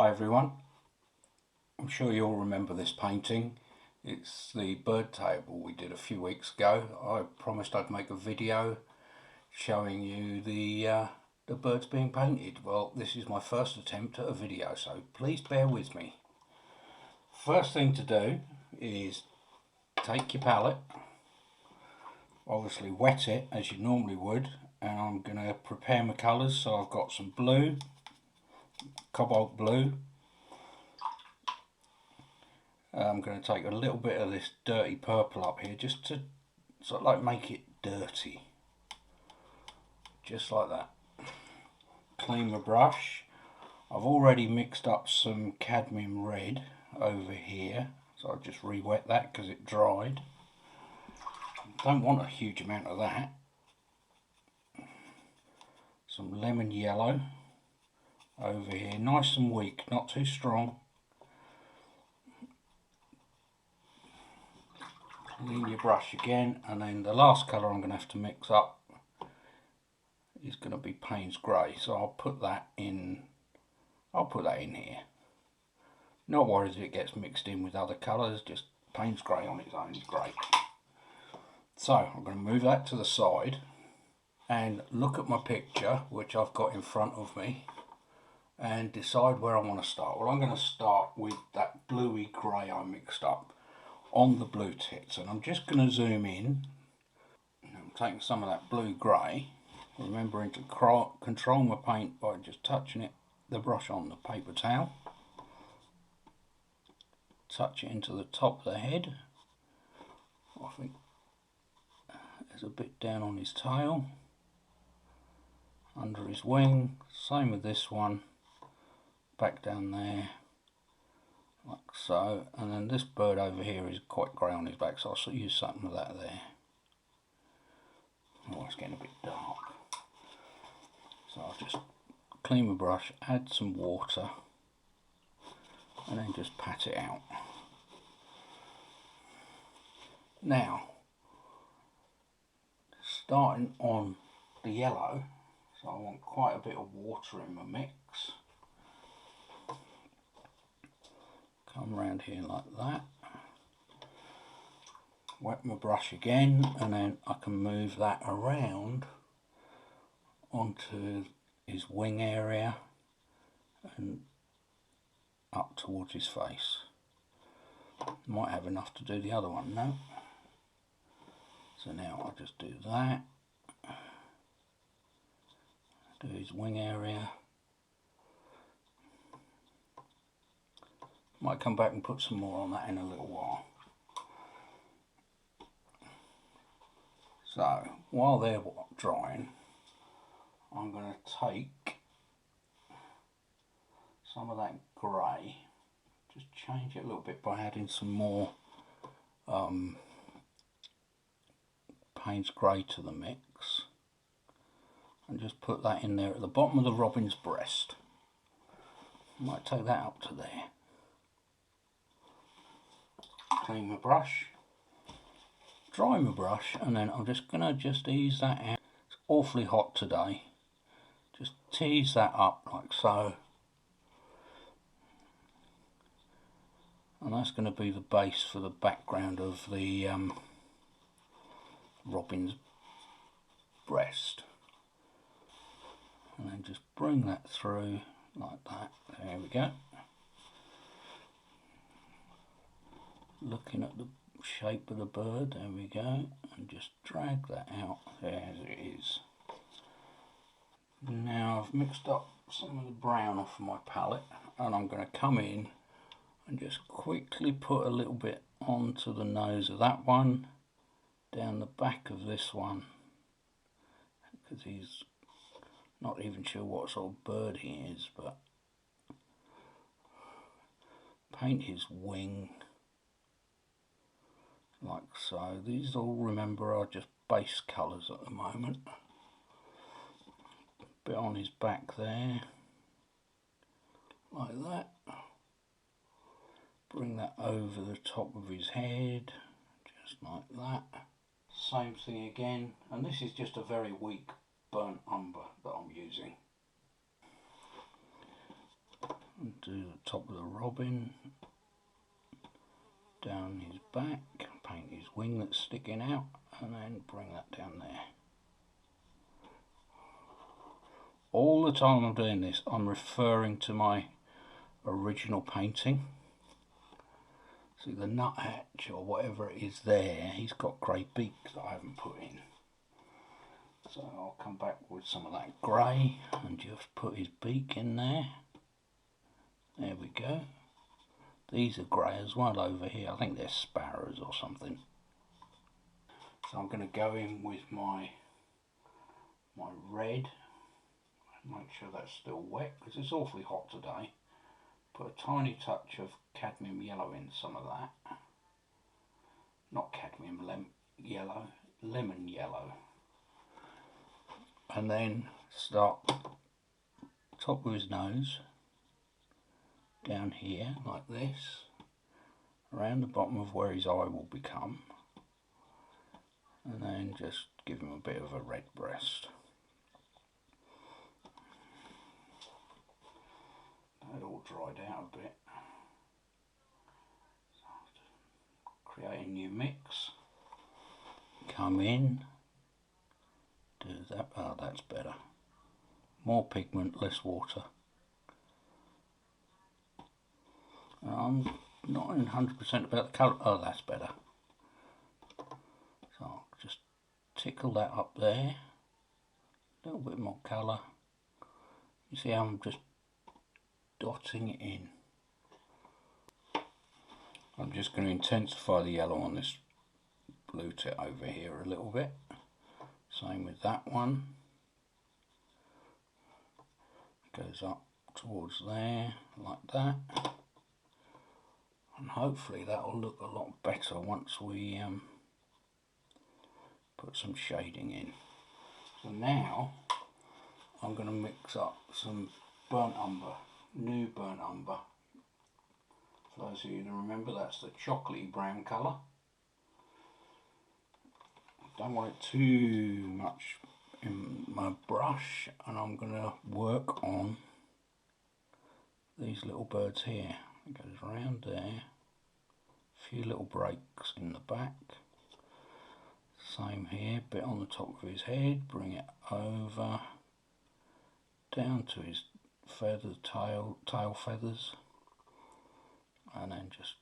Hi everyone, I'm sure you all remember this painting. It's the bird table we did a few weeks ago. I promised I'd make a video showing you the birds being painted. Well, this is my first attempt at a video, so please bear with me. First thing to do is take your palette, obviously wet it as you normally would, and I'm going to prepare my colours. So I've got some blue, cobalt blue. I'm going to take a little bit of this dirty purple up here just to sort of like make it dirty, just like that. Clean my brush. I've already mixed up some cadmium red over here, so I'll just re-wet that because it dried. Don't want a huge amount of that. Some lemon yellow over here, nice and weak, not too strong. Clean your brush again, and then the last colour I'm going to have to mix up is going to be Payne's Grey, so I'll put that in here. Not worried if it gets mixed in with other colours, just Payne's Grey on its own is great. So I'm going to move that to the side and look at my picture, which I've got in front of me, and decide where I want to start. Well, I'm going to start with that bluey grey I mixed up on the blue tits, and I'm just going to zoom in. I'm taking some of that blue grey, remembering to control my paint by just touching the brush on the paper towel. Touch it into the top of the head. I think there's a bit down on his tail, under his wing, same with this one, back down there like so, and then this bird over here is quite grey on his back, so I'll use something of that there. Oh, it's getting a bit dark, so I'll just clean my brush, add some water, and then just pat it out. Now, starting on the yellow, so I want quite a bit of water in my mix. Come around here like that. Wet my brush again, and then I can move that around onto his wing area and up towards his face. Might have enough to do the other one, no? So now I'll just do that. Do his wing area. Might come back and put some more on that in a little while. So while they're drying, I'm going to take some of that grey, just change it a little bit by adding some more Payne's Grey to the mix, and just put that in there at the bottom of the robin's breast. Might take that up to there. Clean my brush, dry my brush, and then I'm just going to ease that out. It's awfully hot today. Just tease that up like so. And that's going to be the base for the background of the robin's breast. And then just bring that through like that. There we go. Looking at the shape of the bird, there we go, and just drag that out there as it is. Now I've mixed up some of the brown off of my palette, and I'm going to come in and just quickly put a little bit onto the nose of that one, down the back of this one, because he's not even sure what sort of bird he is, but paint his wing like so. These all, remember, are just base colours at the moment. Bit on his back there, like that. Bring that over the top of his head, just like that. Same thing again, and this is just a very weak burnt umber that I'm using. And do the top of the robin, down his back, paint his wing that's sticking out, and then bring that down there. All the time I'm doing this, I'm referring to my original painting. See the nuthatch or whatever it is there, he's got grey beak that I haven't put in. So I'll come back with some of that grey and just put his beak in there. There we go. These are grey as well over here. I think they're sparrows or something. So I'm going to go in with my red. Make sure that's still wet because it's awfully hot today. Put a tiny touch of cadmium yellow in some of that. Not cadmium, yellow, lemon yellow. And then start top of his nose, down here like this, around the bottom of where his eye will become, and then just give him a bit of a red breast. That all dried out a bit. Create a new mix. Come in, do that. Oh, that's better. More pigment, less water. I'm not 100% about the colour. Oh, that's better. So I'll just tickle that up there. A little bit more colour. You see how I'm just dotting it in. I'm just going to intensify the yellow on this blue tip over here a little bit. Same with that one. Goes up towards there like that. And hopefully that will look a lot better once we put some shading in. So now I'm going to mix up some burnt umber, new burnt umber. For those of you to remember, that's the chocolatey brown colour. Don't want it too much in my brush, and I'm going to work on these little birds here. It goes around there, a few little breaks in the back. Same here, bit on the top of his head, bring it over, down to his feathers, tail feathers, and then just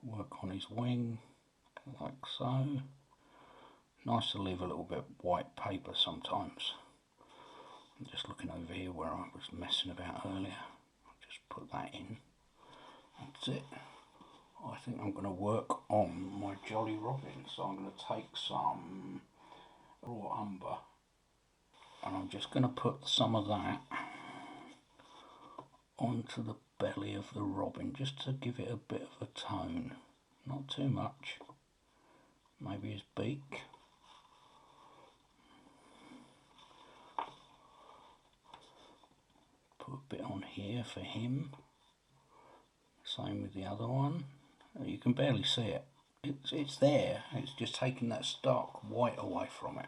work on his wing, like so. Nice to leave a little bit of white paper sometimes. I'm just looking over here where I was messing about earlier. I'll just put that in. That's it. I think I'm going to work on my Jolly Robin. So I'm going to take some raw umber and I'm just going to put some of that onto the belly of the robin just to give it a bit of a tone. Not too much. Maybe his beak. Put a bit on here for him. Same with the other one. You can barely see it. It's there. It's just taking that stark white away from it.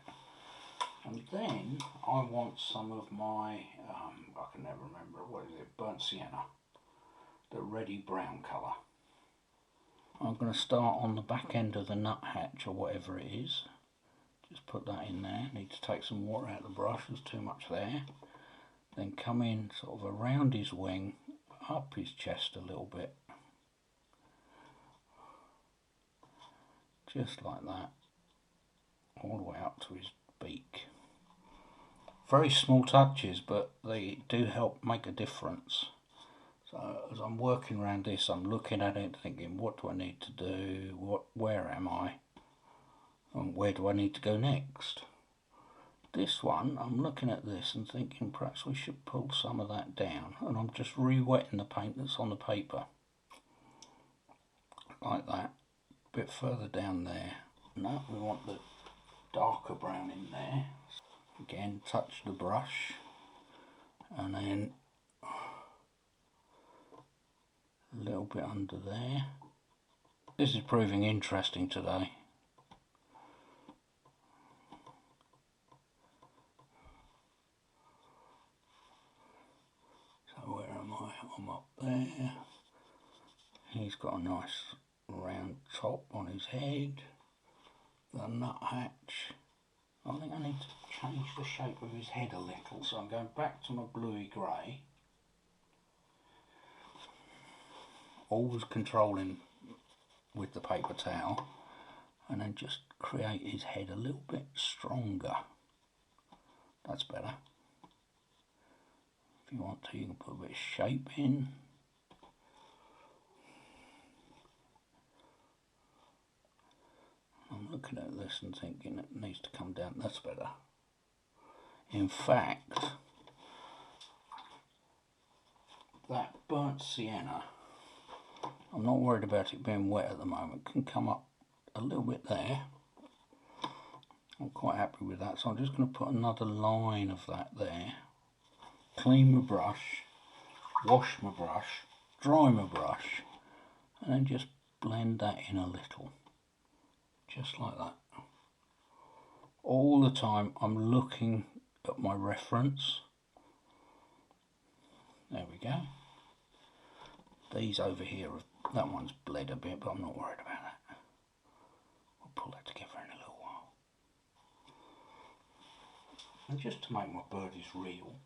And then I want some of my, I can never remember, what is it, burnt sienna. The reddy brown colour. I'm going to start on the back end of the nuthatch or whatever it is. Just put that in there. Need to take some water out of the brush, there's too much there. Then come in sort of around his wing, up his chest a little bit. Just like that. All the way up to his beak. Very small touches, but they do help make a difference. So as I'm working around this, I'm looking at it thinking, what do I need to do? Where am I? And where do I need to go next? This one, I'm looking at this and thinking perhaps we should pull some of that down. And I'm just re-wetting the paint that's on the paper. Like that. A bit further down there. No, we want the darker brown in there. Again, touch the brush. And then a little bit under there. This is proving interesting today. So where am I? I'm up there. He's got a nice round top on his head. The nuthatch. I think I need to change the shape of his head a little, so I'm going back to my bluey grey. Always controlling with the paper towel, and then just create his head a little bit stronger. That's better. If you want to, you can put a bit of shape in. I'm looking at this and thinking it needs to come down. That's better. In fact, that burnt sienna, I'm not worried about it being wet at the moment. It can come up a little bit there. I'm quite happy with that, so I'm just going to put another line of that there. Clean my brush, wash my brush, dry my brush, and then just blend that in a little. Just like that. All the time I'm looking at my reference. There we go. These over here, that one's bled a bit, but I'm not worried about that. We'll pull that together in a little while. And just to make my birdies real,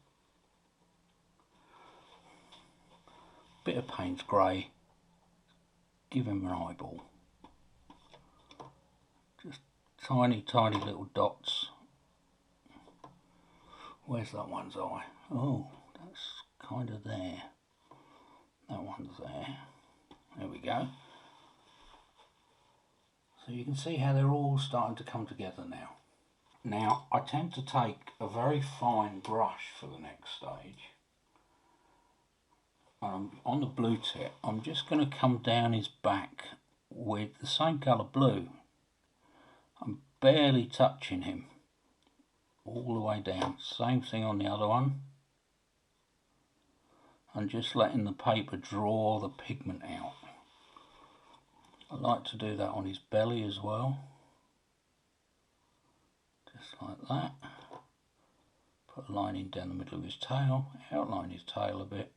bit of Payne's Grey, give him an eyeball. Just tiny, tiny little dots. Where's that one's eye? Oh, that's kind of there. That one's there. There we go. So you can see how they're all starting to come together now. Now, I tend to take a very fine brush for the next stage. On the blue tip, I'm just going to come down his back with the same colour blue. I'm barely touching him all the way down. Same thing on the other one. I'm just letting the paper draw the pigment out. I like to do that on his belly as well. Just like that. Put a line in down the middle of his tail, outline his tail a bit.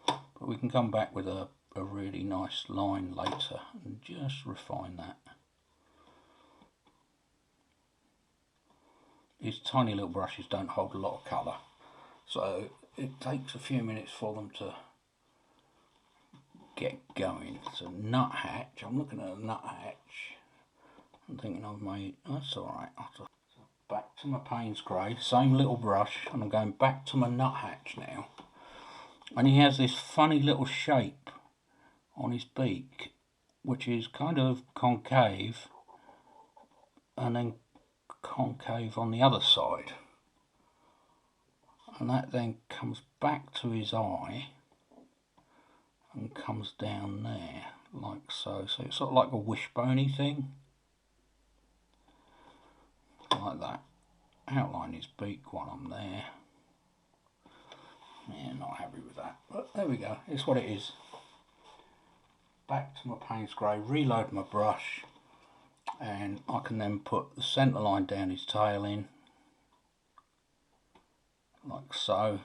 But we can come back with a really nice line later and just refine that. These tiny little brushes don't hold a lot of colour, so it takes a few minutes for them to get going. So nuthatch, I'm looking at a nuthatch. I'm thinking I've made, that's alright. So back to my Payne's Grey, same little brush, and I'm going back to my nuthatch now. And he has this funny little shape on his beak, which is kind of concave, and then concave on the other side. And that then comes back to his eye and comes down there, like so. So it's sort of like a wishbone-y thing. Like that. Outline his beak while I'm there. Yeah, not happy with that. But there we go, it's what it is. Back to my Payne's Grey, reload my brush, and I can then put the centre line down his tail in, like so.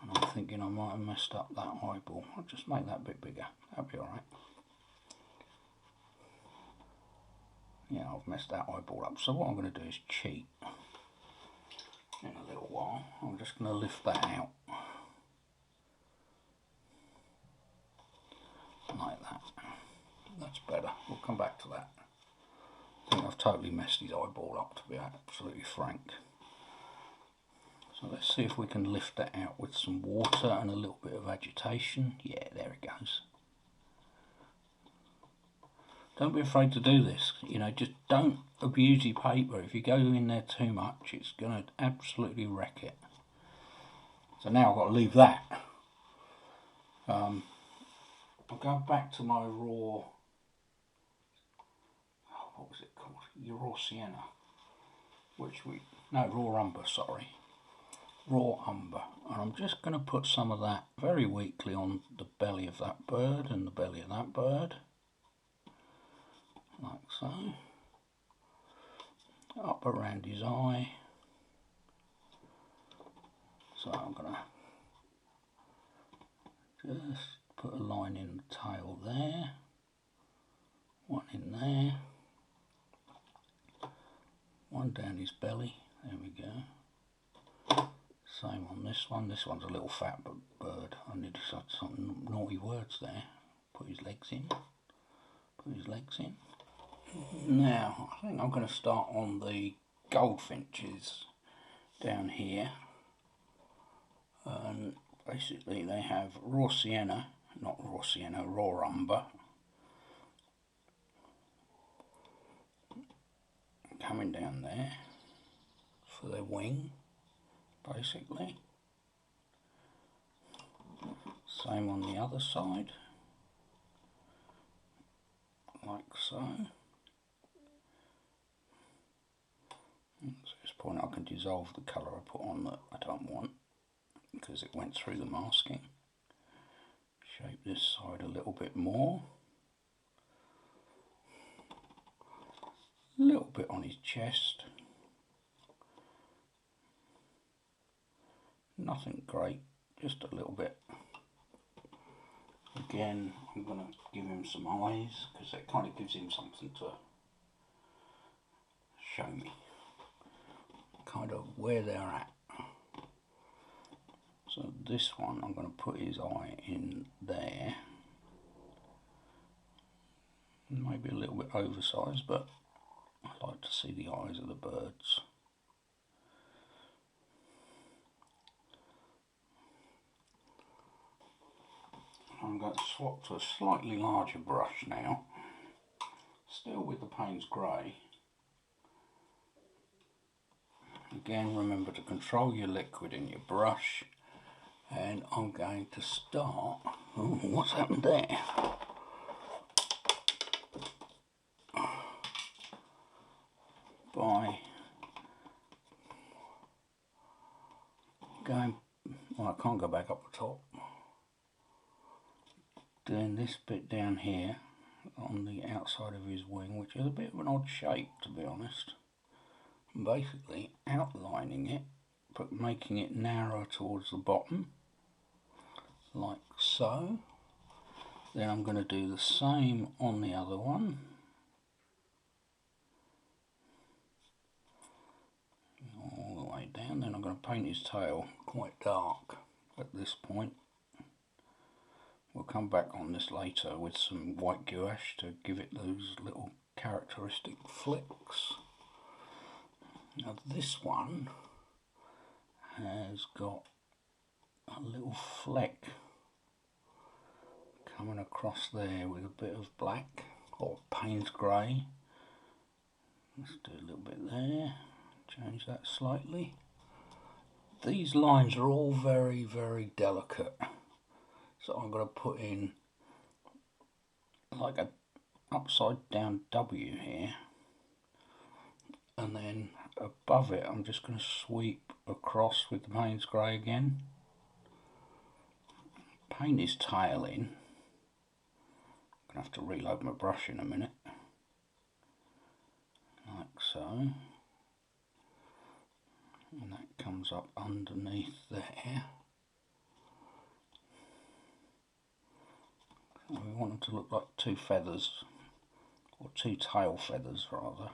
And I'm thinking I might have messed up that eyeball. I'll just make that a bit bigger, that'll be alright. Yeah, I've messed that eyeball up, so what I'm going to do is cheat. In a little while, I'm just going to lift that out. Like that. That's better. We'll come back to that. I think I've totally messed his eyeball up, to be absolutely frank. So let's see if we can lift that out with some water and a little bit of agitation. Yeah, there it goes. Don't be afraid to do this. You know, just don't abuse your paper. If you go in there too much, it's going to absolutely wreck it. So now I've got to leave that. I'll go back to my raw, what was it called? Your raw sienna. Raw umber, sorry. Raw umber. And I'm just going to put some of that very weakly on the belly of that bird and the belly of that bird. Like so. Up around his eye. So I'm going to Just put a line in the tail there, one in there, one down his belly, there we go. Same on this one. This one's a little fat bird. I need to start some naughty words there. Put his legs in. Put his legs in. Now, I think I'm going to start on the goldfinches down here. And basically they have raw sienna, not raw sienna, raw umber. Coming down there for their wing, basically. Same on the other side, like so. At this point I can dissolve the colour I put on that I don't want, because it went through the masking. Shape this side a little bit more. A little bit on his chest. Nothing great, just a little bit. Again, I'm going to give him some eyes, because that kind of gives him something to show me kind of where they're at. So this one, I'm going to put his eye in there. Maybe a little bit oversized, but I like to see the eyes of the birds. I'm going to swap to a slightly larger brush now, still with the Payne's Grey. Again, remember to control your liquid in your brush, and I'm going to start. Oh, what's happened there? By going, well, I can't go back up the top. Doing this bit down here on the outside of his wing, which is a bit of an odd shape, to be honest. Basically outlining it, but making it narrower towards the bottom, like so. Then I'm going to do the same on the other one. All the way down. Then I'm going to paint his tail quite dark at this point. We'll come back on this later with some white gouache to give it those little characteristic flicks. Now this one has got a little fleck coming across there with a bit of black or Payne's Grey. Let's do a little bit there, change that slightly. These lines are all very, very delicate. So I'm going to put in like a upside down W here, and then above it I'm just going to sweep across with the Payne's Grey again. Paint his tail in. I'm going to have to reload my brush in a minute. Like so. And that comes up underneath there. We want them to look like two feathers, or two tail feathers rather.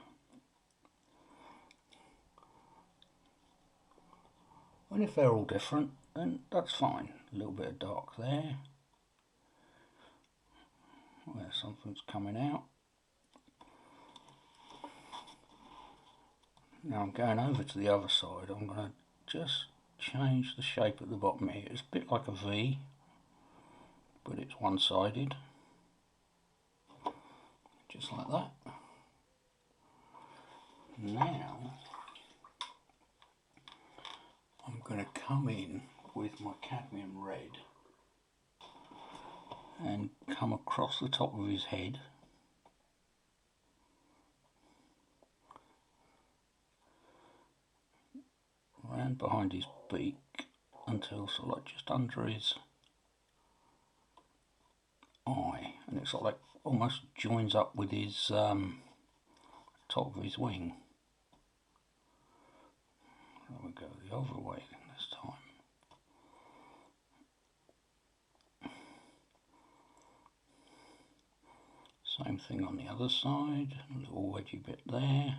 And if they're all different, then that's fine. A little bit of dark there, where something's coming out. Now I'm going over to the other side. I'm going to just change the shape at the bottom here. It's a bit like a V, but it's one-sided, just like that. Now I'm going to come in with my cadmium red and come across the top of his head, round behind his beak until sort of like just under his eye, and it sort of like almost joins up with his top of his wing. There we go, the other way this time. Same thing on the other side, a little wedgy bit there.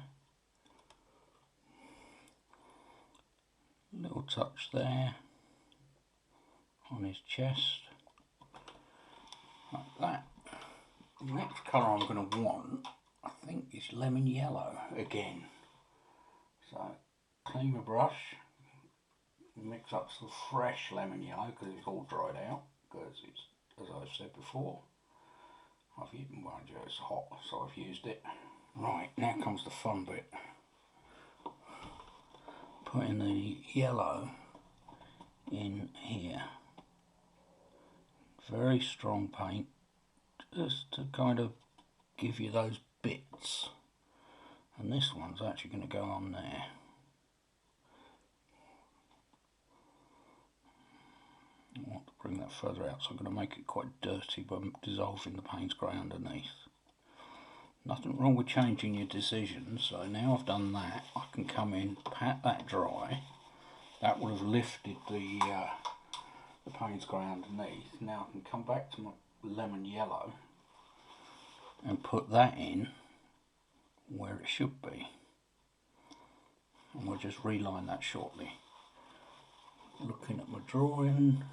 Little touch there on his chest, like that. The next colour I'm going to want, I think, is lemon yellow again. So clean my brush, mix up some fresh lemon yellow because it's all dried out, because it's, as I've said before, it's hot, so I've used it. Right, now comes the fun bit. Putting the yellow in here. Very strong paint, just to kind of give you those bits. And this one's actually going to go on there. I want to bring that further out, so I'm going to make it quite dirty by dissolving the Payne's Grey underneath. Nothing wrong with changing your decisions, so now I've done that, I can come in, pat that dry. That would have lifted the Payne's Grey underneath. Now I can come back to my lemon yellow and put that in where it should be. And we'll just reline that shortly. Looking at my drawing,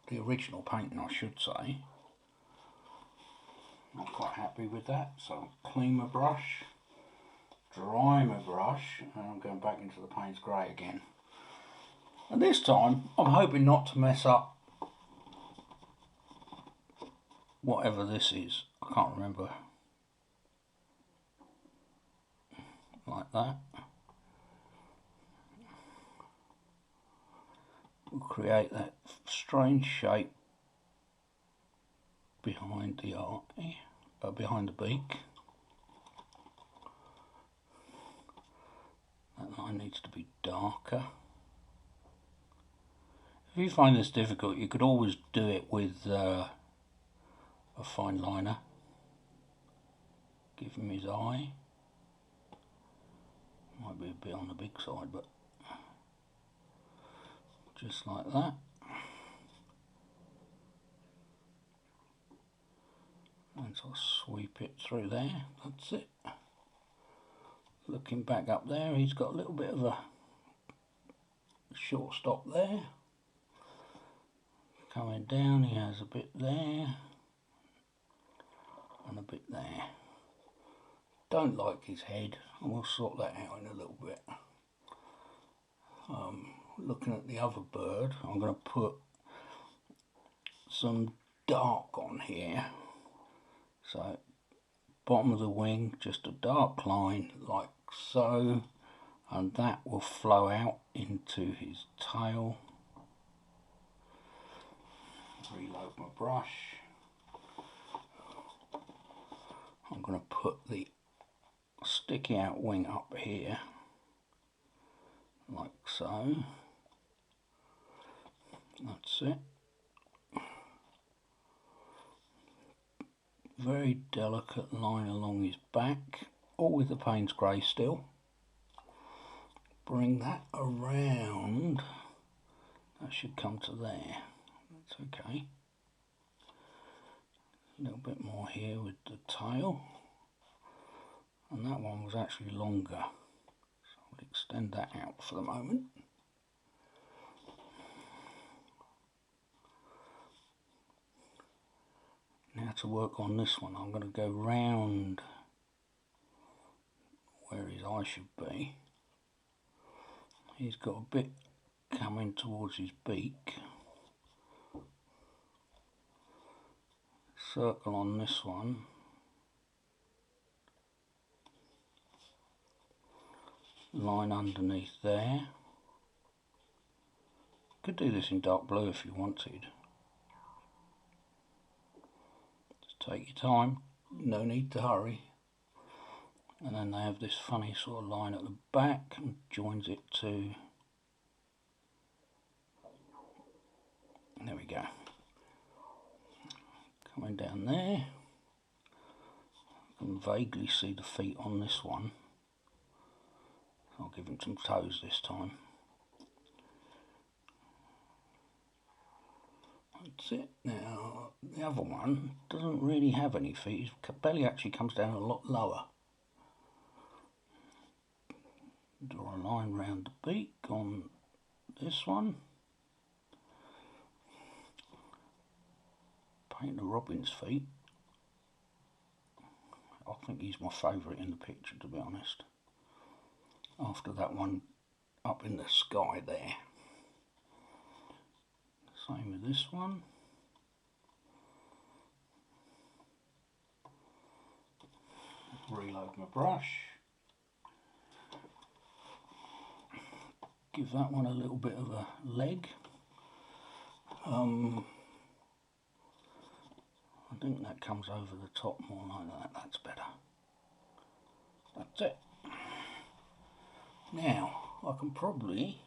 the original painting I should say, I'm quite happy with that. So clean my brush, dry my brush, and I'm going back into the Payne's Grey again. And this time I'm hoping not to mess up whatever this is. I can't remember. Like that. We'll create that strange shape behind the eye, behind the beak. That line needs to be darker. If you find this difficult, you could always do it with a fine liner. Give him his eye. Might be a bit on the big side, but just like that. And so I'll sweep it through there. That's it. Looking back up there, he's got a little bit of a short stop there. Coming down, he has a bit there and a bit there. Don't like his head, and we'll sort that out in a little bit. Looking at the other bird, I'm going to put some dark on here. So bottom of the wing, just a dark line like so, and that will flow out into his tail. Reload my brush. I'm going to put the sticky out wing up here like so. That's it. Very delicate line along his back, all with the Payne's Grey still. Bring that around. That should come to there. That's okay. A little bit more here with the tail. And that one was actually longer. So I'll extend that out for the moment. Now to work on this one, I'm going to go round where his eye should be. He's got a bit coming towards his beak. Circle on this one. Line underneath there. Could do this in dark blue if you wanted. Take your time, no need to hurry. And then they have this funny sort of line at the back and joins it to, there we go. Coming down there, I can vaguely see the feet on this one. I'll give him some toes this time. That's it. Now, the other one doesn't really have any feet. His belly actually comes down a lot lower. Draw a line round the beak on this one. Paint the robin's feet. I think he's my favourite in the picture, to be honest. After that one up in the sky there. Same with this one. Reload my brush. Give that one a little bit of a leg. I think that comes over the top more like that. That's better. That's it. Now, I can probably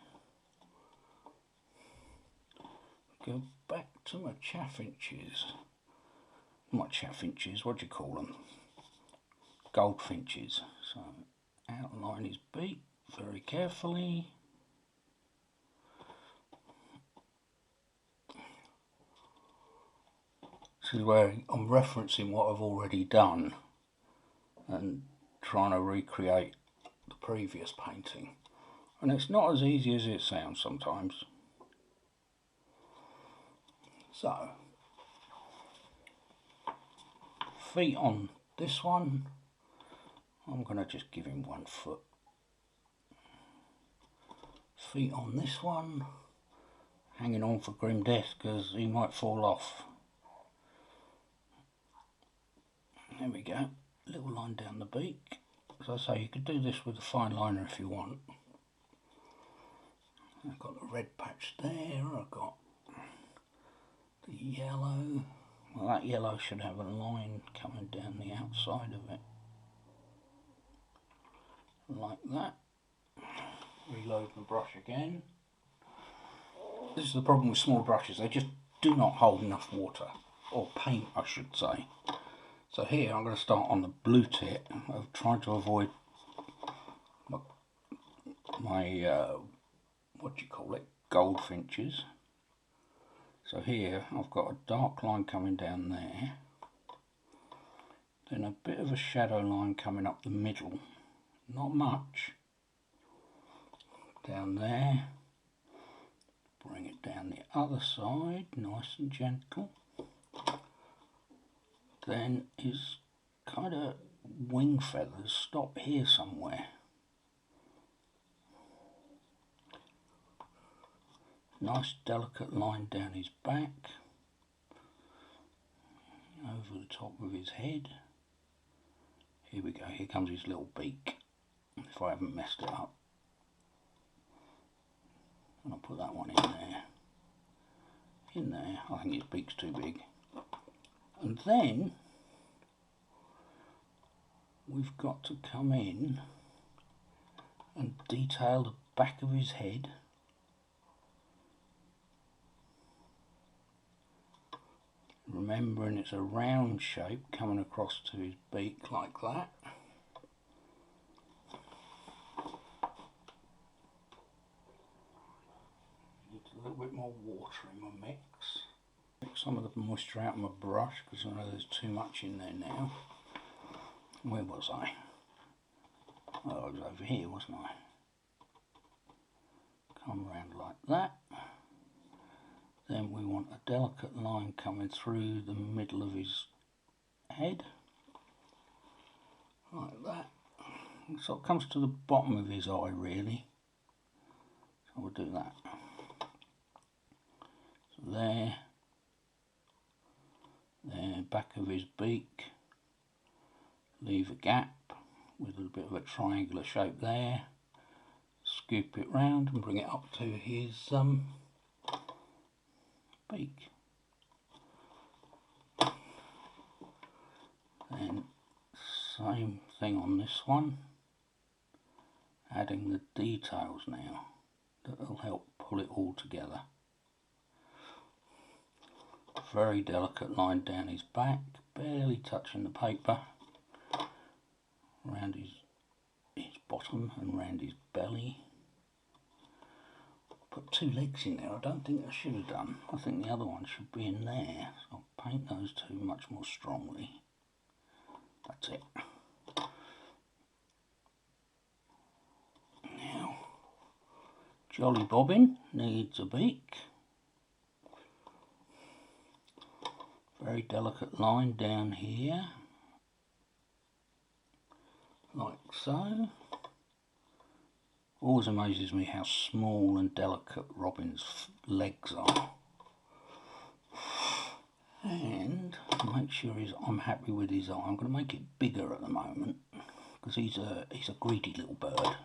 go back to my chaffinches. Not chaffinches, what do you call them? Goldfinches. So, outline his beak very carefully. This is where I'm referencing what I've already done and trying to recreate the previous painting. And it's not as easy as it sounds sometimes. So, feet on this one, I'm going to just give him 1 foot. Feet on this one, hanging on for grim death because he might fall off. There we go, little line down the beak. As I say, you could do this with a fine liner if you want. I've got the red patch there, I've got the yellow. Well, that yellow should have a line coming down the outside of it. Like that. Reload my brush again. This is the problem with small brushes, they just do not hold enough water. Or paint, I should say. So here I'm going to start on the blue tip. I've tried to avoid my what do you call it, goldfinches. So here I've got a dark line coming down there, then a bit of a shadow line coming up the middle, not much, down there, bring it down the other side, nice and gentle. Then his kind of wing feathers stop here somewhere. Nice delicate line down his back, over the top of his head. Here we go, here comes his little beak, if I haven't messed it up. And I'll put that one in there. In there, I think his beak's too big. And then we've got to come in and detail the back of his head. Remembering it's a round shape coming across to his beak like that. Need a little bit more water in my mix. Take some of the moisture out of my brush because I know there's too much in there now. Where was I? Oh, I was over here, wasn't I? Come round like that. Then we want a delicate line coming through the middle of his head, like that. So it comes to the bottom of his eye really. So we'll do that. So there, back of his beak, leave a gap with a bit of a triangular shape there, scoop it round and bring it up to his beak. Then same thing on this one, adding the details now that will help pull it all together. Very delicate line down his back, barely touching the paper, around his bottom and around his belly. Put two legs in there. I don't think I should have done. I think the other one should be in there. So I'll paint those two much more strongly. That's it. Now, Jolly Bobbin needs a beak. Very delicate line down here, like so. Always amazes me how small and delicate Robin's legs are. And make sure I'm happy with his eye. I'm going to make it bigger at the moment because he's a greedy little bird.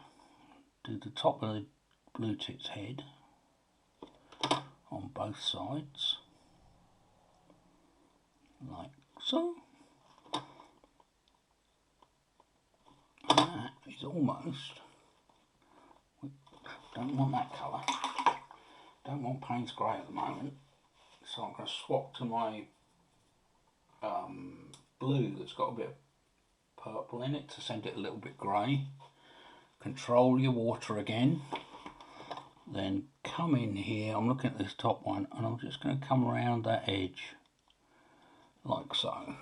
Do the top of the blue tit's head on both sides. Like so. And that is almost, don't want that colour, don't want Payne's Grey at the moment, so I'm going to swap to my blue that's got a bit of purple in it to send it a little bit grey. Control your water again, then come in here. I'm looking at this top one and I'm just going to come around that edge like so.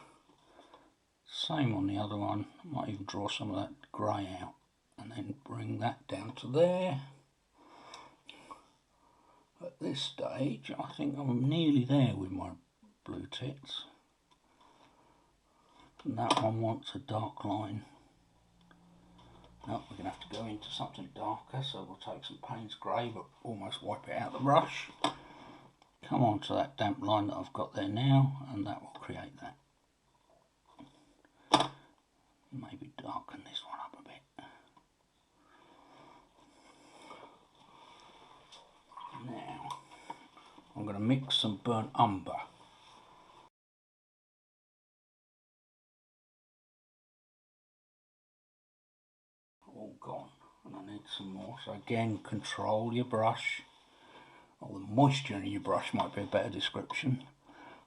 Same on the other one. I might even draw some of that grey out and then bring that down to there. At this stage I think I'm nearly there with my blue tits, and that one wants a dark line. No, we're going to have to go into something darker, so we'll take some Payne's Grey but almost wipe it out of the brush. Come on to that damp line that I've got there now, and that will create that. Maybe darken this one up a bit. Now, I'm going to mix some burnt umber. All gone, and I need some more. So again, control your brush, or the moisture in your brush might be a better description.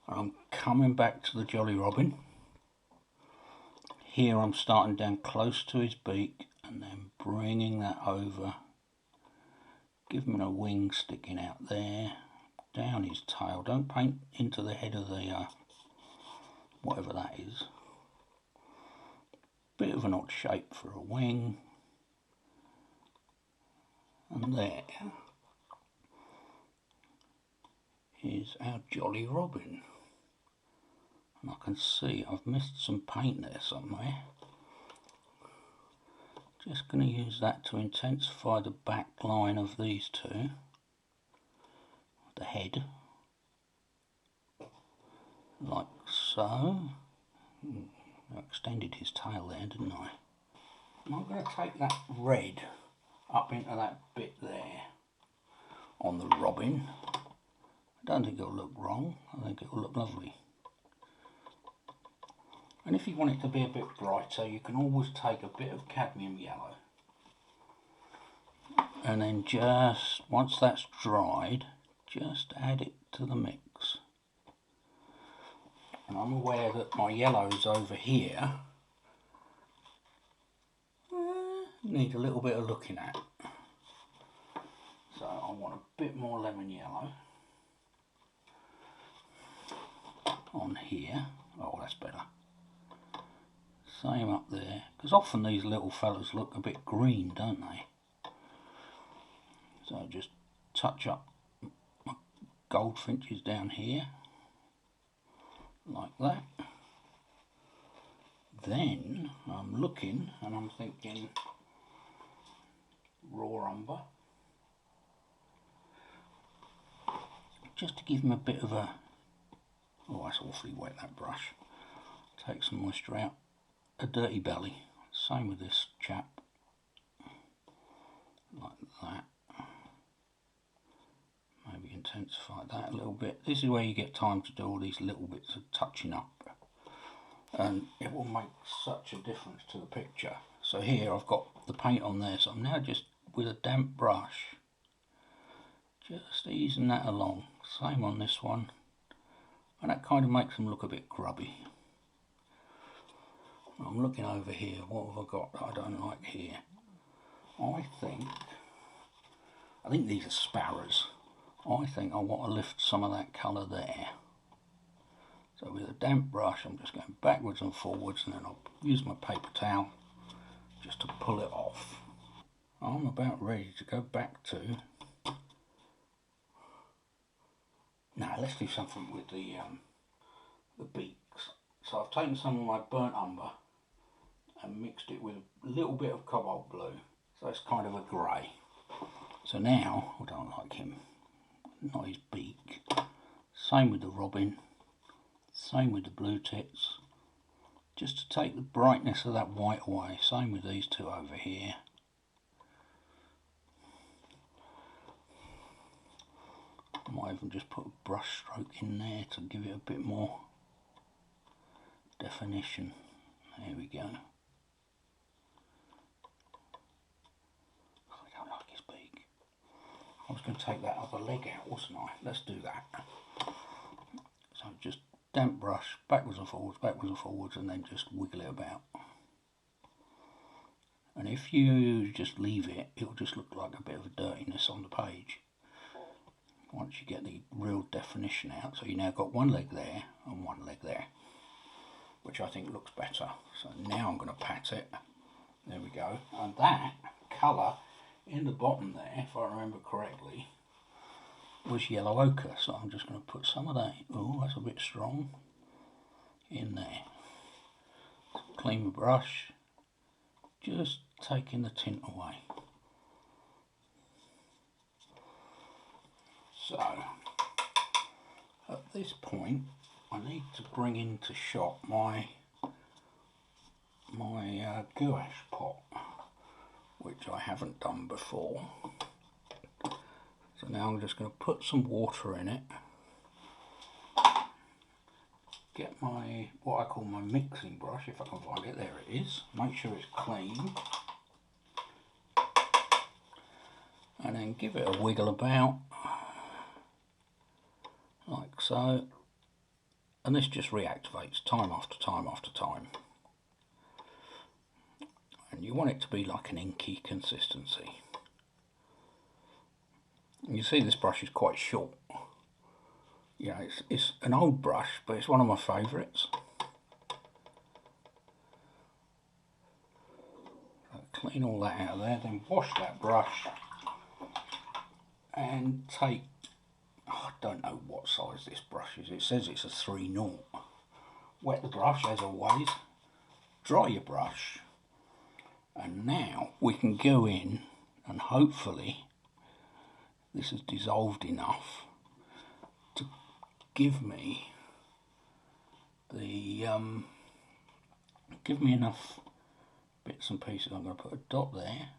And I'm coming back to the Jolly Robin. Here I'm starting down close to his beak and then bringing that over, giving him a wing sticking out there, down his tail. Don't paint into the head of the whatever that is. Bit of an odd shape for a wing. And there is our Jolly Robin. And I can see I've missed some paint there somewhere. Just going to use that to intensify the back line of these two. The head. Like so. I extended his tail there, didn't I? And I'm going to take that red up into that bit there on the Robin. I don't think it'll look wrong. I think it'll look lovely. And if you want it to be a bit brighter, you can always take a bit of cadmium yellow. And then just, once that's dried, just add it to the mix. And I'm aware that my yellow is over here. Need a little bit of looking at. So I want a bit more lemon yellow on here. Oh, that's better. Same up there, because often these little fellas look a bit green, don't they? So just touch up my goldfinches down here, like that. Then I'm looking and I'm thinking raw umber, just to give him a bit of a, oh that's awfully wet, that brush. Take some moisture out. A dirty belly, same with this chap, like that. Maybe intensify that a little bit. This is where you get time to do all these little bits of touching up, and it will make such a difference to the picture. So here I've got the paint on there, so I'm now just with a damp brush just easing that along. Same on this one, and that kind of makes them look a bit grubby. I'm looking over here, what have I got that I don't like here? I think I think these are sparrows. I think I want to lift some of that colour there. So with a damp brush, I'm just going backwards and forwards, and then I'll use my paper towel just to pull it off. I'm about ready to go back to... Now let's do something with the beaks. So I've taken some of my burnt umber and mixed it with a little bit of cobalt blue. So it's kind of a grey. So now, I don't like him, not his beak. Same with the robin, same with the blue tits. Just to take the brightness of that white away. Same with these two over here. I might even just put a brush stroke in there to give it a bit more definition. There we go. I don't like his beak. I was going to take that other leg out, wasn't I? Let's do that. So just damp brush, backwards and forwards, and then just wiggle it about. And if you just leave it, it'll just look like a bit of a dirtiness on the page. Once you get the real definition out, so you now got one leg there and one leg there, which I think looks better. So now I'm going to pat it. There we go. And that colour in the bottom there, if I remember correctly, was yellow ochre. So I'm just going to put some of that, oh that's a bit strong, in there. Clean my brush, just taking the tint away. So at this point I need to bring into shot my gouache pot, which I haven't done before. So now I'm just going to put some water in it, get my, what I call my mixing brush, if I can find it, there it is, make sure it's clean, and then give it a wiggle about, like so, and this just reactivates time after time after time. And you want it to be like an inky consistency. And you see this brush is quite short. You know, it's an old brush, but it's one of my favourites. So clean all that out of there, then wash that brush and take, I don't know what size this brush is, it says it's a 3/0. Wet the brush as always, dry your brush, and now we can go in and hopefully this is dissolved enough to give me the give me enough bits and pieces. I'm going to put a dot there,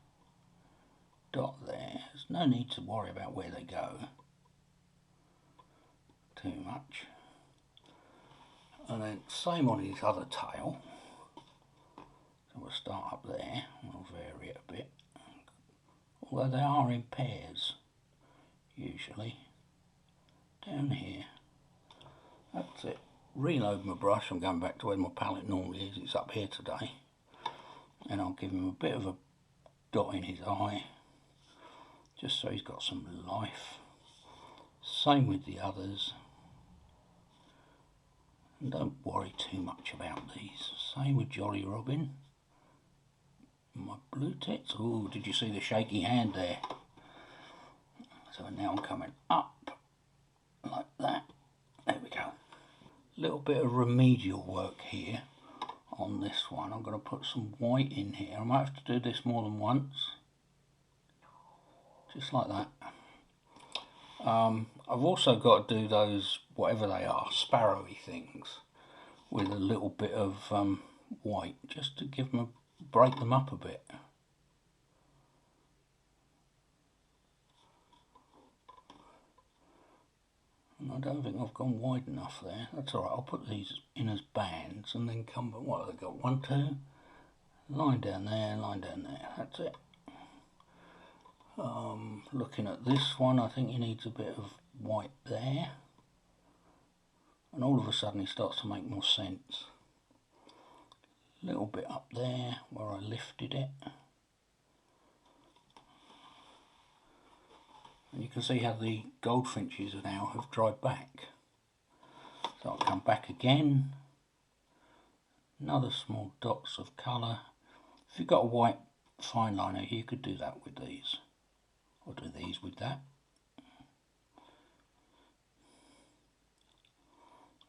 there's no need to worry about where they go too much, and then same on his other tail. So we'll start up there, we'll vary it a bit, although they are in pairs usually. Down here, that's it. Reload my brush, I'm going back to where my palette normally is, it's up here today, and I'll give him a bit of a dot in his eye, just so he's got some life. Same with the others, and don't worry too much about these. Same with Jolly Robin. My blue tits, oh, did you see the shaky hand there? So now I'm coming up like that. There we go. Little bit of remedial work here on this one. I'm going to put some white in here. I might have to do this more than once, just like that. I've also got to do those, whatever they are, sparrowy things, with a little bit of white, just to give them break them up a bit. And I don't think I've gone wide enough there. That's alright, I'll put these in as bands and then come, what have they got, 1, 2, line down there, that's it. Looking at this one, I think he needs a bit of white there, and all of a sudden he starts to make more sense. A little bit up there where I lifted it, And you can see how the goldfinches now have dried back. So I'll come back again. Another small dots of colour. If you've got a white fine liner, you could do that with these. Or do these with that.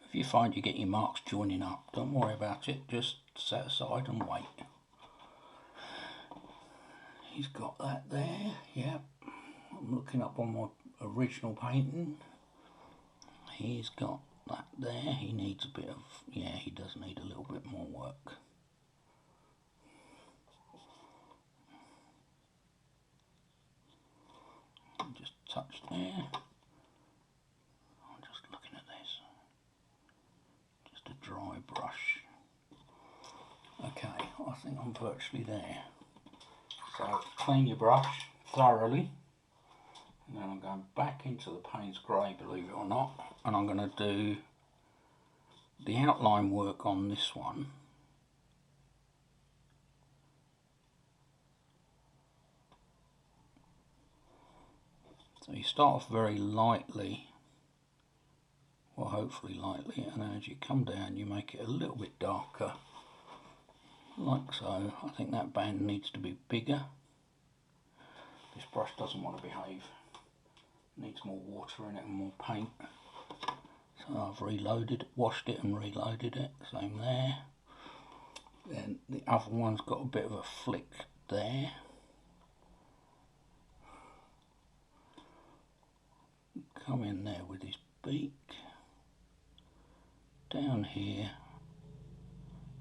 If you find you get your marks joining up, don't worry about it, just set aside and wait. He's got that there, yep. I'm looking up on my original painting. He's got that there. He needs a bit of, yeah, he does need a little bit more work. Just touch there. I'm just looking at this. Just a dry brush. Okay, I think I'm virtually there. So clean your brush thoroughly. And then I'm going back into the Payne's Grey, believe it or not, and I'm going to do the outline work on this one. So you start off very lightly, well hopefully lightly, and then as you come down you make it a little bit darker, like so. I think that band needs to be bigger. This brush doesn't want to behave. Needs more water in it and more paint. So I've reloaded, washed it and reloaded it, same there. Then the other one's got a bit of a flick there. Come in there with his beak. Down here.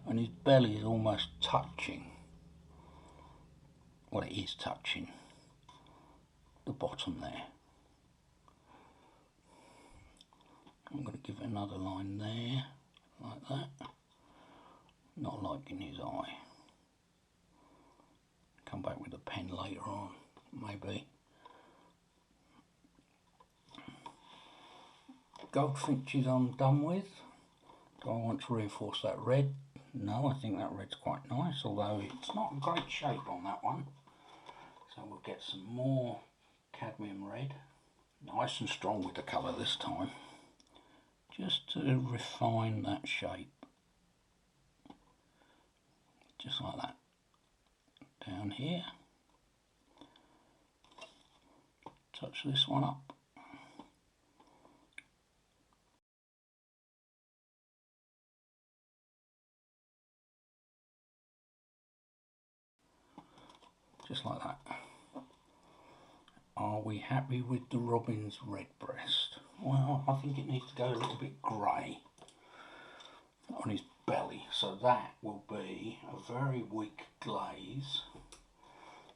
And his belly is almost touching. Well, it is touching the bottom there. I'm going to give it another line there, like that. Not like in his eye. Come back with a pen later on, maybe. Goldfinches I'm done with. Do I want to reinforce that red? No, I think that red's quite nice, although it's not a great shape on that one. So we'll get some more cadmium red. Nice and strong with the colour this time. Just to refine that shape. Just like that. Down here. Touch this one up. Just like that. Are we happy with the Robin's redbreast? Well, I think it needs to go a little bit grey on his belly, so that will be a very weak glaze.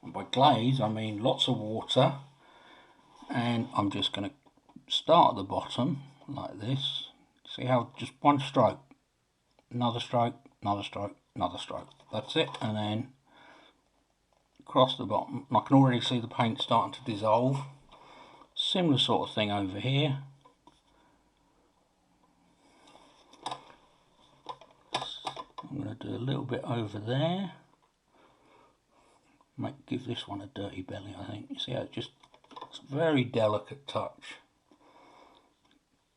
And by glaze I mean lots of water, and I'm just going to start at the bottom like this. See how just one stroke, another stroke, another stroke, another stroke. That's it, and then across the bottom. I can already see the paint starting to dissolve. Similar sort of thing over here. I'm going to do a little bit over there. Give this one a dirty belly, I think. You see how it's a very delicate touch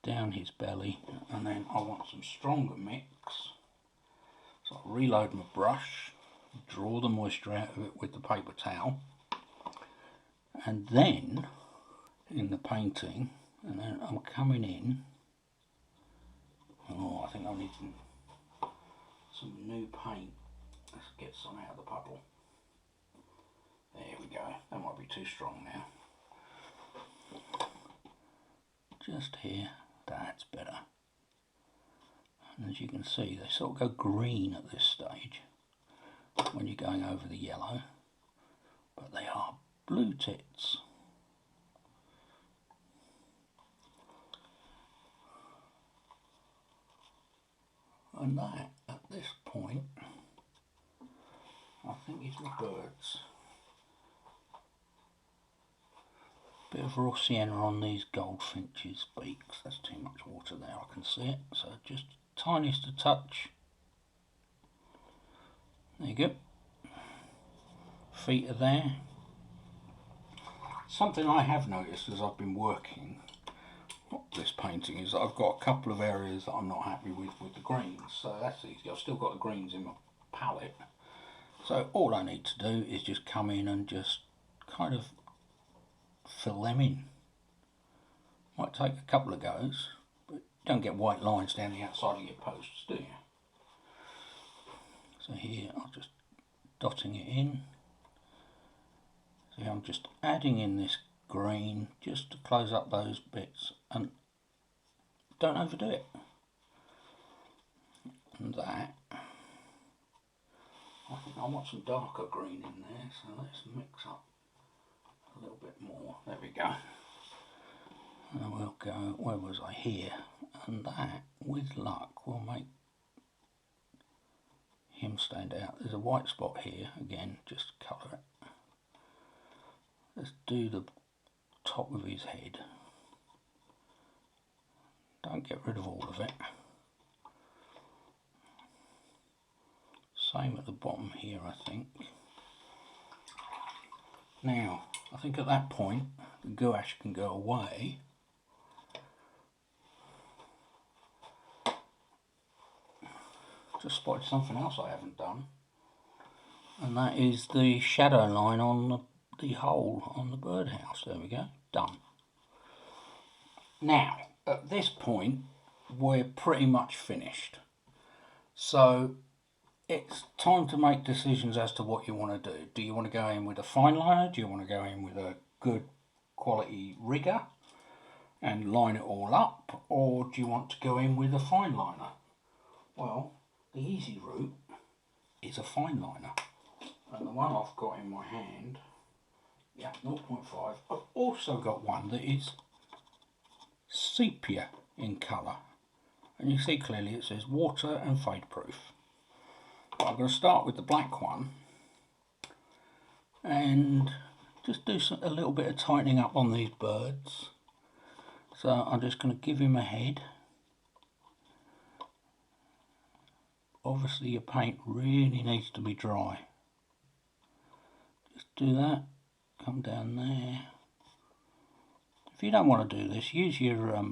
down his belly, and then I want some stronger mix. So I'll reload my brush, draw the moisture out of it with the paper towel, and then in the painting, and then I'm coming in. Oh, I think I need some new paint. Let's get some out of the puddle. There we go. That might be too strong now. Just here. That's better. And as you can see, they sort of go green at this stage when you're going over the yellow, but they are blue tits. And that, at this point, I think is the birds. Bit of raw sienna on these goldfinches' beaks. That's too much water there, I can see it. So just tiniest a touch. There you go. Feet are there. Something I have noticed as I've been working this painting is that I've got a couple of areas that I'm not happy with the greens, so that's easy. I've still got the greens in my palette, so all I need to do is just come in and just kind of fill them in. Might take a couple of goes, but you don't get white lines down the outside of your posts, do you? So here I'm just dotting it in. So I'm just adding in this green just to close up those bits, and don't overdo it. And that, I think I want some darker green in there, so let's mix up a little bit more. There we go. And we'll go, where was I? Here. And that, with luck, will make him stand out. There's a white spot here, again, just colour it. Let's do the top of his head. Don't get rid of all of it. Same at the bottom here, I think. Now, I think at that point, the gouache can go away. Just spotted something else I haven't done, and that is the shadow line on the hole on the birdhouse. There we go, done. Now, at this point, we're pretty much finished. So, it's time to make decisions as to what you want to do. Do you want to go in with a fine liner? Do you want to go in with a good quality rigger and line it all up? Or do you want to go in with a fine liner? Well, the easy route is a fine liner. And the one I've got in my hand, yeah, 0.5, I've also got one that is sepia in colour. And you see clearly it says water and fade proof. I'm going to start with the black one and just do a little bit of tightening up on these birds. So I'm just going to give him a head. Obviously your paint really needs to be dry. Just do that, come down there. If you don't want to do this, use your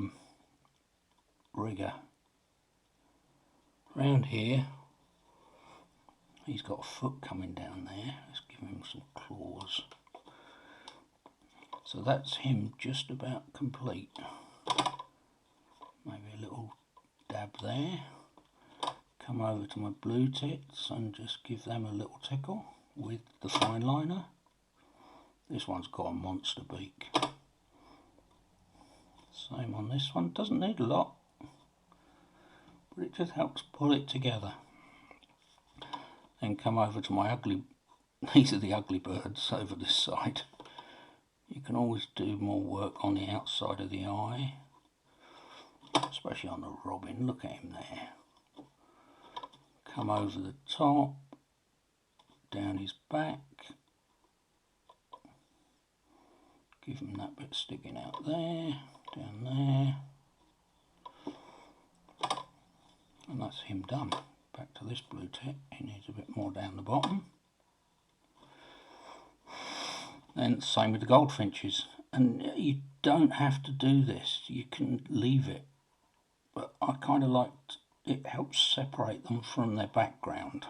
rigger. Around here, he's got a foot coming down there. Let's give him some claws. So that's him just about complete. Maybe a little dab there. Come over to my blue tits and just give them a little tickle with the fine liner. This one's got a monster beak. Same on this one. Doesn't need a lot, but it just helps pull it together. Then come over to my ugly, these are the ugly birds over this side. You can always do more work on the outside of the eye, especially on the robin. Look at him there. Come over the top, down his back, give him that bit sticking out there, down there, and that's him done. Back to this blue tip, he needs a bit more down the bottom. Then same with the goldfinches, and you don't have to do this, you can leave it, but I kind of like it helps separate them from their background.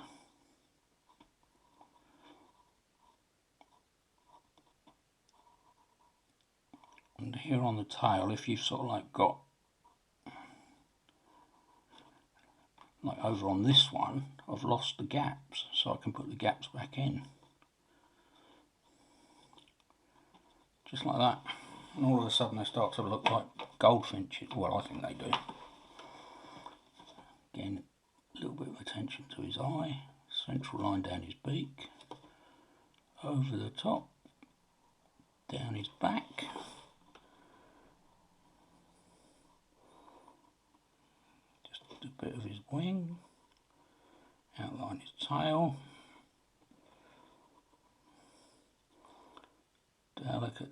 And here on the tail, if you've sort of like got, like over on this one, I've lost the gaps, so I can put the gaps back in. Just like that. And all of a sudden they start to look like goldfinches. Well, I think they do. Again, a little bit of attention to his eye, central line down his beak, over the top, down his back, just a bit of his wing, outline his tail,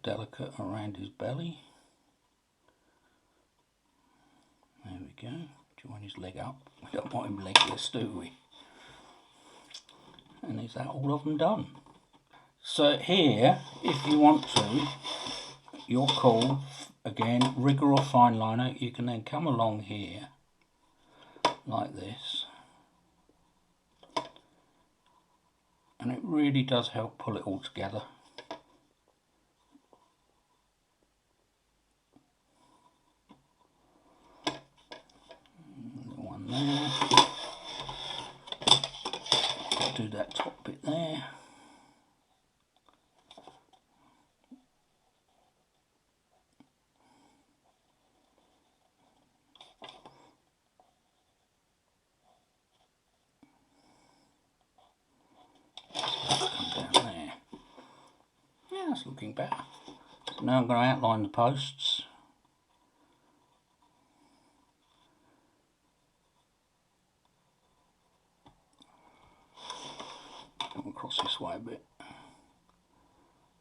delicate around his belly. There we go. Join his leg up. We don't want him legless, do we? And is that all of them done? So here, if you want to, your call, again, rigger or fine liner, you can then come along here like this, and it really does help pull it all together. One there, do that top bit there. Come down there. Yeah, that's looking better. Now I'm going to outline the posts. Come across this way a bit.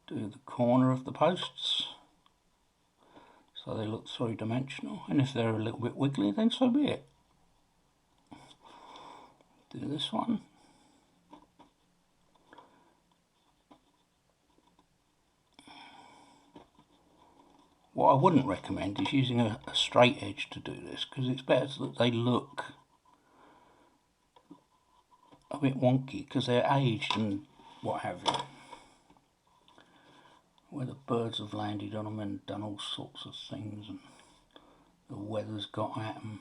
Do the corner of the posts so they look three-dimensional, and if they're a little bit wiggly, then so be it. Do this one. What I wouldn't recommend is using a straight edge to do this, because it's better that they look a bit wonky because they're aged and what have you. Where the birds have landed on them and done all sorts of things, and the weather's got at them.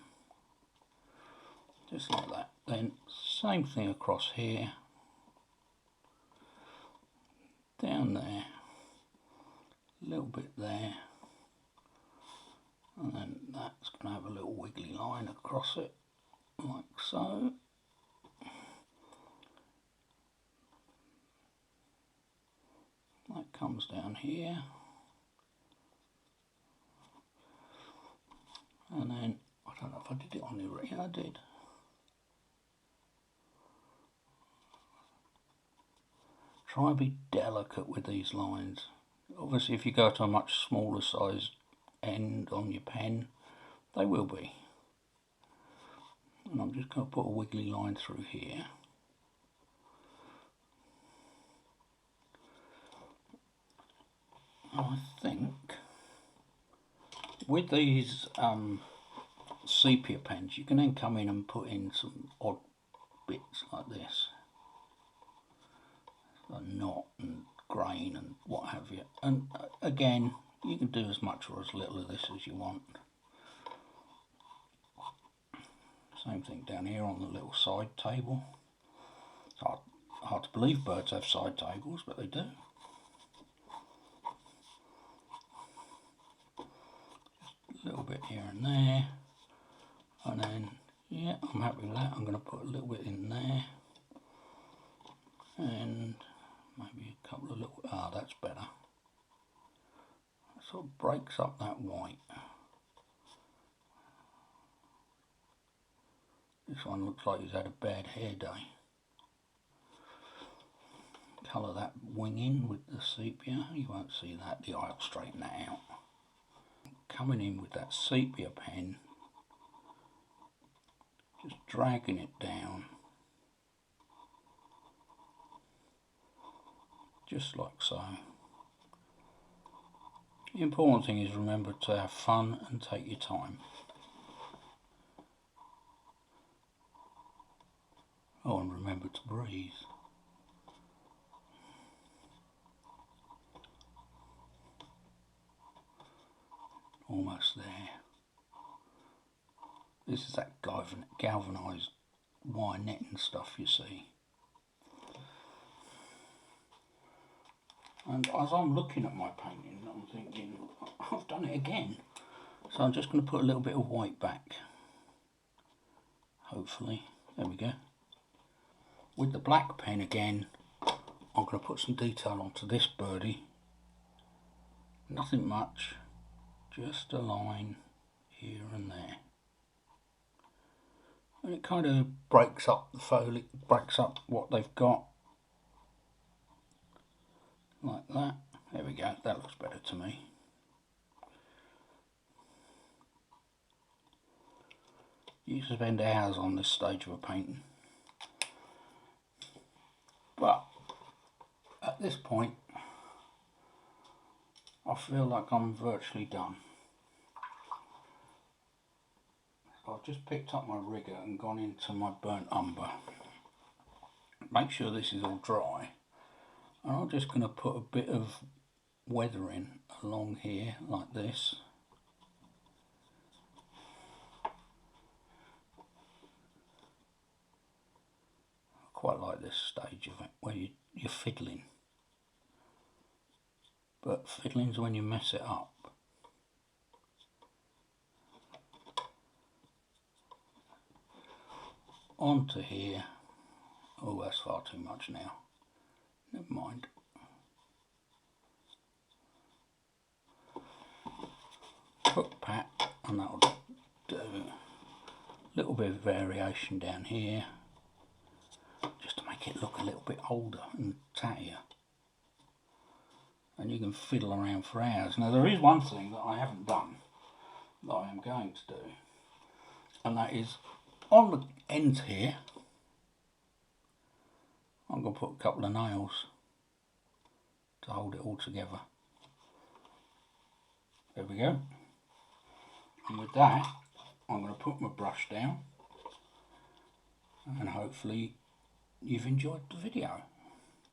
Just like that. Then same thing across here. Down there. A little bit there. And then that's going to have a little wiggly line across it, like so. That comes down here. And then, I don't know if I did it on the right, yeah, I did. Try and be delicate with these lines. Obviously if you go to a much smaller size end on your pen, they will be. And I'm just going to put a wiggly line through here. I think with these sepia pens, you can then come in and put in some odd bits like this, a knot and grain and what have you. And again, you can do as much or as little of this as you want. Same thing down here on the little side table. It's hard to believe birds have side tables, but they do. Just a little bit here and there. And then, yeah, I'm happy with that. I'm going to put a little bit in there. And maybe a couple of little, that's better. That sort of breaks up that white. This one looks like he's had a bad hair day. Colour that wing in with the sepia. You won't see that, I'll straighten that out. Coming in with that sepia pen, just dragging it down. Just like so. The important thing is remember to have fun and take your time. Oh, and remember to breathe. Almost there. This is that galvanised wire netting stuff, you see. And as I'm looking at my painting, I'm thinking, I've done it again. So I'm just going to put a little bit of white back. Hopefully. There we go. With the black pen again, I'm going to put some detail onto this birdie. Nothing much. Just a line here and there. And it kind of breaks up the foliage, breaks up what they've got. Like that. There we go, that looks better to me. You can spend hours on this stage of a painting. But at this point, I feel like I'm virtually done. I've just picked up my rigger and gone into my burnt umber. Make sure this is all dry. And I'm just going to put a bit of weathering along here like this. I quite like this stage of it where you're fiddling. But fiddling's when you mess it up. Onto here. Oh, that's far too much now. Never mind. Hook pat, and that'll do. A little bit of variation down here, just to make it look a little bit older and tattier. And you can fiddle around for hours. Now there is one thing that I haven't done that I am going to do, and that is on the ends here I'm going to put a couple of nails to hold it all together. There we go. And with that I'm going to put my brush down, and hopefully you've enjoyed the video.